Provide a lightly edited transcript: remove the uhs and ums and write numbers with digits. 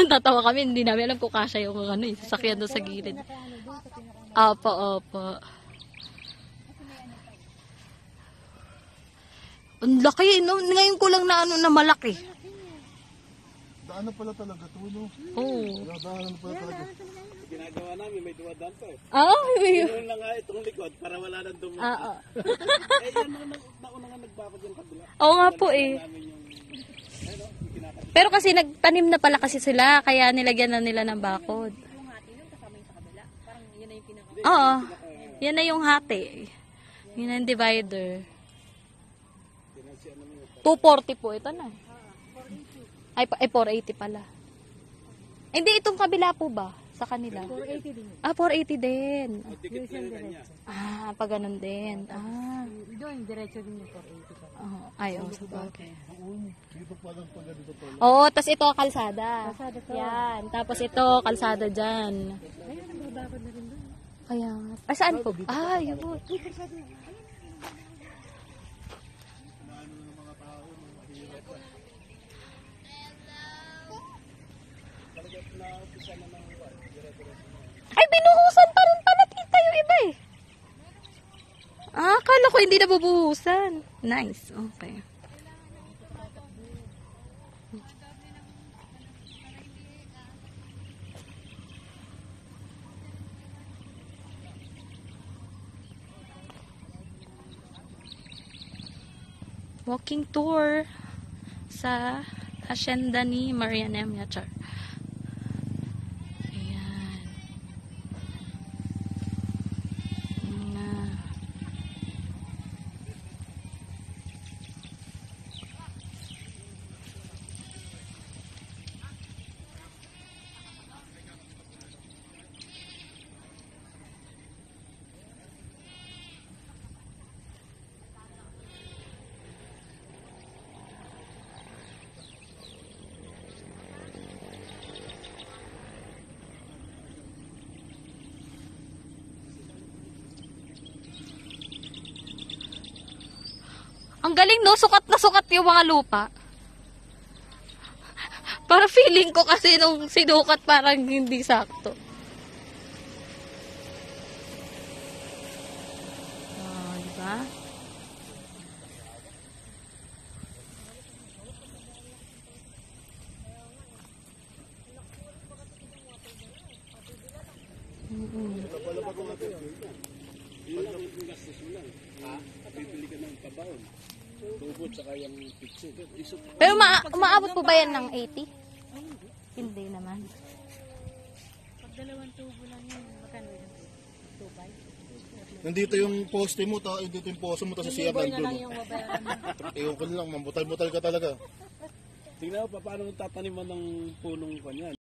Tatawa kami, hindi namin alam kung kasya yung ano, sasakyan doon sa gilid. Opo, opo. Ang laki, no? Ngayon ko lang na ano na malaki. Daanan pala talaga ito, no? Oo. Daanan pala talaga. Ginagawa namin, may duwadaan pa eh. Oo. Yun lang nga itong likod para wala nang dumi. Oo. Eh, yan nauna nga nagbakod yung kabila. Oo nga po eh. Pero kasi nagtanim na pala kasi sila, kaya nilagyan na nila ng bakod. Oo. Yan na yung hati. Yan na yung divider. 240 po ito na. Ay 480 pala. Hindi, itong kabila po ba? Sa kanila? 480 din. 480 din. Dikit na yung kanya. Pag ganun din. Doon, diretso din yung 480 pa. Ayaw, sa bagay. Dito pa lang pag ganito pala. Oo, tas ito kalsada. Kalsada to. Yan. Tapos ito kalsada dyan. Ayun, nagbabakod na rin doon. Kaya nga. Saan po? Yun. Ay, binuhusan pa rin pala tita yung iba eh. Akala ko hindi nabubuhusan. Nice. Okay. Walking tour sa hacienda ni Maria Nemia Char. Ayan. Ang galing, no? Sukat na sukat yung mga lupa. Para feeling ko kasi nung sinukat parang hindi sakto. Diba? Yun lang yung gastos mo lang. Bibili ka ng pabaon. Tubod saka yung pitso. Pero maabot po ba yan ng 80? Hindi naman. Pag dalawang tubo lang yun, magkano yun? 2.5? Nandito yung poste mo, dito yung poste mo, tapos siya Liboy na lang nandun. yung mabayaran mo. Ewan ko lang, mabutal-butal ka talaga. Tingnan mo pa paano tataniman ng punong kanyan.